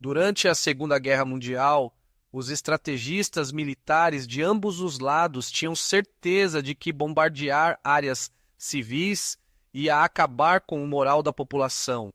Durante a Segunda Guerra Mundial, os estrategistas militares de ambos os lados tinham certeza de que bombardear áreas civis ia acabar com o moral da população.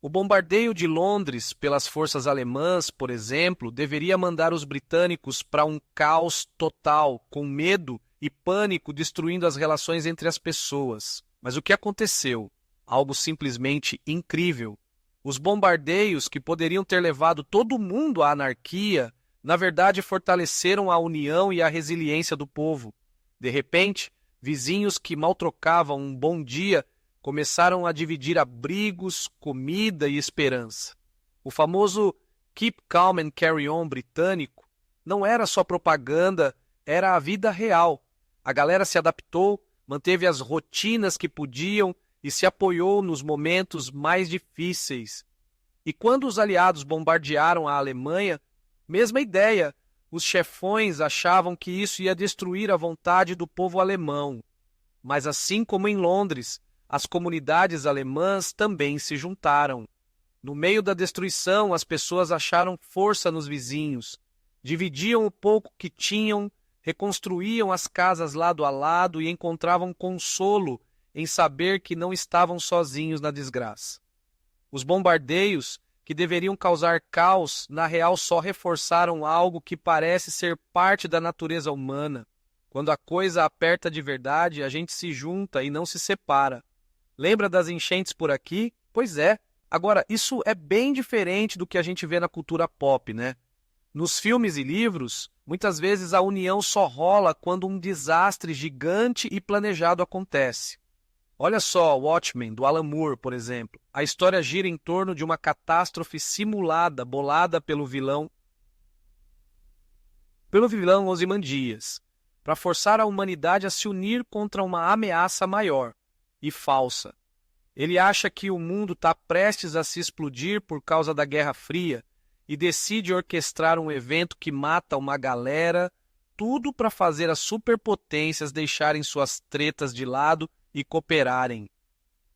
O bombardeio de Londres pelas forças alemãs, por exemplo, deveria mandar os britânicos para um caos total, com medo e pânico destruindo as relações entre as pessoas. Mas o que aconteceu? Algo simplesmente incrível. Os bombardeios, que poderiam ter levado todo mundo à anarquia, na verdade fortaleceram a união e a resiliência do povo. De repente, vizinhos que mal trocavam um bom dia começaram a dividir abrigos, comida e esperança. O famoso Keep Calm and Carry On britânico não era só propaganda, era a vida real. A galera se adaptou, manteve as rotinas que podiam e se apoiou nos momentos mais difíceis. E quando os aliados bombardearam a Alemanha, mesma ideia, os chefões achavam que isso ia destruir a vontade do povo alemão. Mas assim como em Londres, as comunidades alemãs também se juntaram. No meio da destruição, as pessoas acharam força nos vizinhos, dividiam o pouco que tinham, reconstruíam as casas lado a lado e encontravam consolo em saber que não estavam sozinhos na desgraça. Os bombardeios, que deveriam causar caos, na real só reforçaram algo que parece ser parte da natureza humana. Quando a coisa aperta de verdade, a gente se junta e não se separa. Lembra das enchentes por aqui? Pois é. Agora, isso é bem diferente do que a gente vê na cultura pop, né? Nos filmes e livros, muitas vezes a união só rola quando um desastre gigante e planejado acontece. Olha só Watchmen, do Alan Moore, por exemplo. A história gira em torno de uma catástrofe simulada, bolada pelo vilão Ozymandias, para forçar a humanidade a se unir contra uma ameaça maior e falsa. Ele acha que o mundo está prestes a se explodir por causa da Guerra Fria e decide orquestrar um evento que mata uma galera, tudo para fazer as superpotências deixarem suas tretas de lado e cooperarem.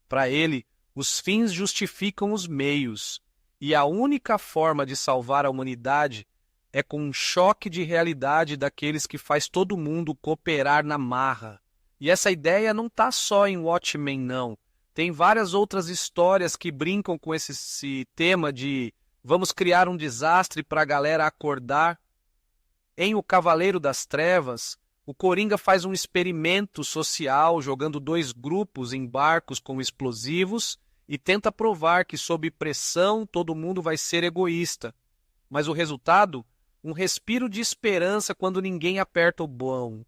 Para ele, os fins justificam os meios, e a única forma de salvar a humanidade é com um choque de realidade daqueles que faz todo mundo cooperar na marra. E essa ideia não está só em Watchmen, não. Tem várias outras histórias que brincam com esse tema de vamos criar um desastre para a galera acordar. Em O Cavaleiro das Trevas, o Coringa faz um experimento social jogando dois grupos em barcos com explosivos e tenta provar que sob pressão todo mundo vai ser egoísta. Mas o resultado? Um respiro de esperança quando ninguém aperta o botão.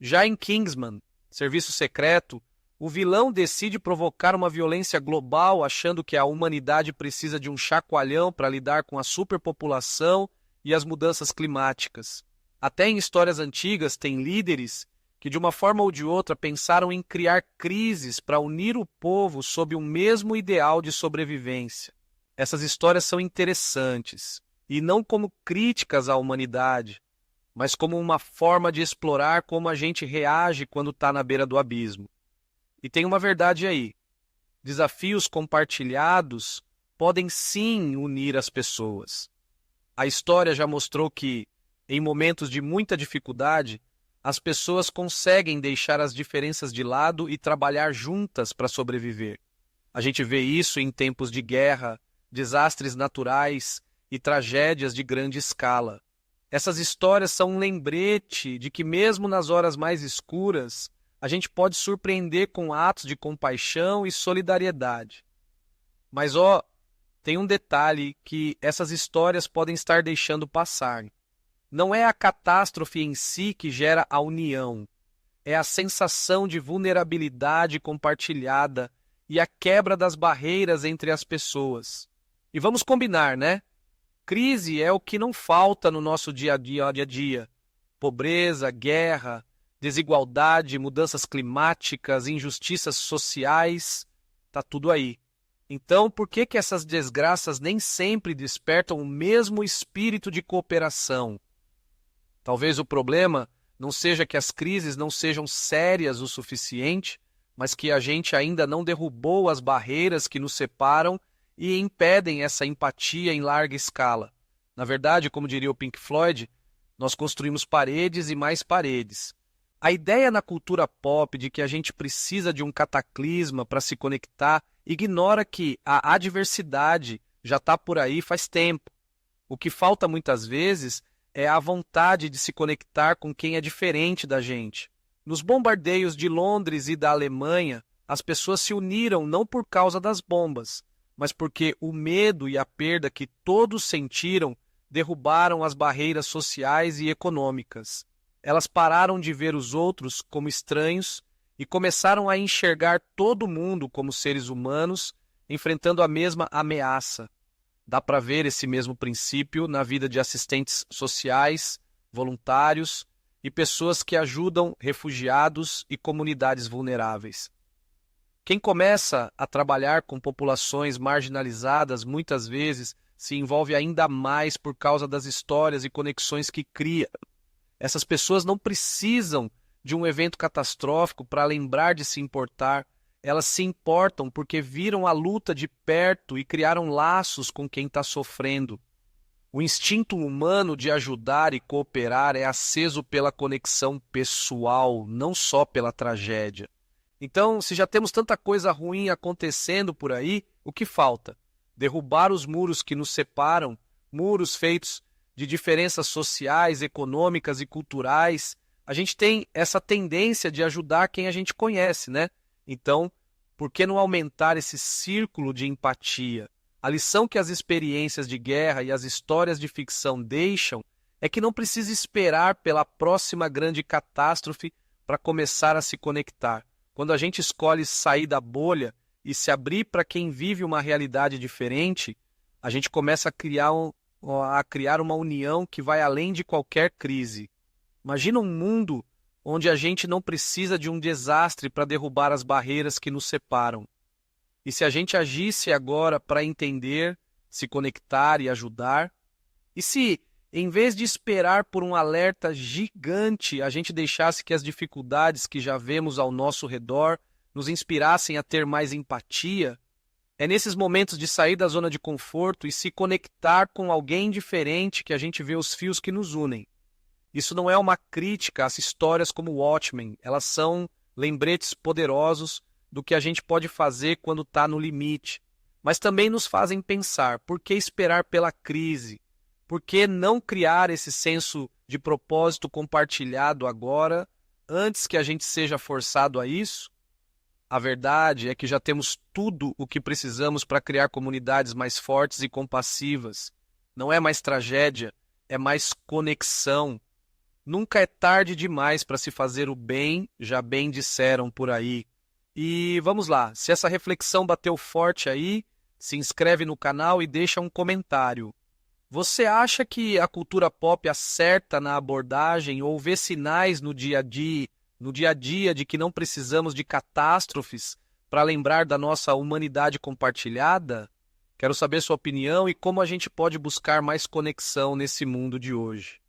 Já em Kingsman, Serviço Secreto, o vilão decide provocar uma violência global achando que a humanidade precisa de um chacoalhão para lidar com a superpopulação e as mudanças climáticas. Até em histórias antigas tem líderes que de uma forma ou de outra pensaram em criar crises para unir o povo sob um mesmo ideal de sobrevivência. Essas histórias são interessantes, e não como críticas à humanidade, mas como uma forma de explorar como a gente reage quando está na beira do abismo. E tem uma verdade aí. Desafios compartilhados podem sim unir as pessoas. A história já mostrou que, em momentos de muita dificuldade, as pessoas conseguem deixar as diferenças de lado e trabalhar juntas para sobreviver. A gente vê isso em tempos de guerra, desastres naturais e tragédias de grande escala. Essas histórias são um lembrete de que mesmo nas horas mais escuras, a gente pode surpreender com atos de compaixão e solidariedade. Mas tem um detalhe que essas histórias podem estar deixando passar. Não é a catástrofe em si que gera a união. É a sensação de vulnerabilidade compartilhada e a quebra das barreiras entre as pessoas. E vamos combinar, né? Crise é o que não falta no nosso dia a dia. Pobreza, guerra, desigualdade, mudanças climáticas, injustiças sociais, tá tudo aí. Então, por que essas desgraças nem sempre despertam o mesmo espírito de cooperação? Talvez o problema não seja que as crises não sejam sérias o suficiente, mas que a gente ainda não derrubou as barreiras que nos separam e impedem essa empatia em larga escala. Na verdade, como diria o Pink Floyd, nós construímos paredes e mais paredes. A ideia na cultura pop de que a gente precisa de um cataclisma para se conectar ignora que a adversidade já está por aí faz tempo. O que falta muitas vezes é a vontade de se conectar com quem é diferente da gente. Nos bombardeios de Londres e da Alemanha, as pessoas se uniram não por causa das bombas, mas porque o medo e a perda que todos sentiram derrubaram as barreiras sociais e econômicas. Elas pararam de ver os outros como estranhos e começaram a enxergar todo mundo como seres humanos, enfrentando a mesma ameaça. Dá para ver esse mesmo princípio na vida de assistentes sociais, voluntários e pessoas que ajudam refugiados e comunidades vulneráveis. Quem começa a trabalhar com populações marginalizadas muitas vezes se envolve ainda mais por causa das histórias e conexões que cria. Essas pessoas não precisam de um evento catastrófico para lembrar de se importar. Elas se importam porque viram a luta de perto e criaram laços com quem está sofrendo. O instinto humano de ajudar e cooperar é aceso pela conexão pessoal, não só pela tragédia. Então, se já temos tanta coisa ruim acontecendo por aí, o que falta? Derrubar os muros que nos separam, muros feitos de diferenças sociais, econômicas e culturais. A gente tem essa tendência de ajudar quem a gente conhece, né? Então, por que não aumentar esse círculo de empatia? A lição que as experiências de guerra e as histórias de ficção deixam é que não precisa esperar pela próxima grande catástrofe para começar a se conectar. Quando a gente escolhe sair da bolha e se abrir para quem vive uma realidade diferente, a gente começa a criar uma união que vai além de qualquer crise. Imagina um mundo onde a gente não precisa de um desastre para derrubar as barreiras que nos separam. E se a gente agisse agora para entender, se conectar e ajudar? E se, em vez de esperar por um alerta gigante, a gente deixasse que as dificuldades que já vemos ao nosso redor nos inspirassem a ter mais empatia? É nesses momentos de sair da zona de conforto e se conectar com alguém diferente que a gente vê os fios que nos unem. Isso não é uma crítica às histórias como Watchmen, elas são lembretes poderosos do que a gente pode fazer quando está no limite, mas também nos fazem pensar: por que esperar pela crise? Por que não criar esse senso de propósito compartilhado agora, antes que a gente seja forçado a isso? A verdade é que já temos tudo o que precisamos para criar comunidades mais fortes e compassivas. Não é mais tragédia, é mais conexão. Nunca é tarde demais para se fazer o bem, já bem disseram por aí. E vamos lá, se essa reflexão bateu forte aí, se inscreve no canal e deixa um comentário. Você acha que a cultura pop acerta na abordagem ou vê sinais no dia a dia de que não precisamos de catástrofes para lembrar da nossa humanidade compartilhada? Quero saber sua opinião e como a gente pode buscar mais conexão nesse mundo de hoje.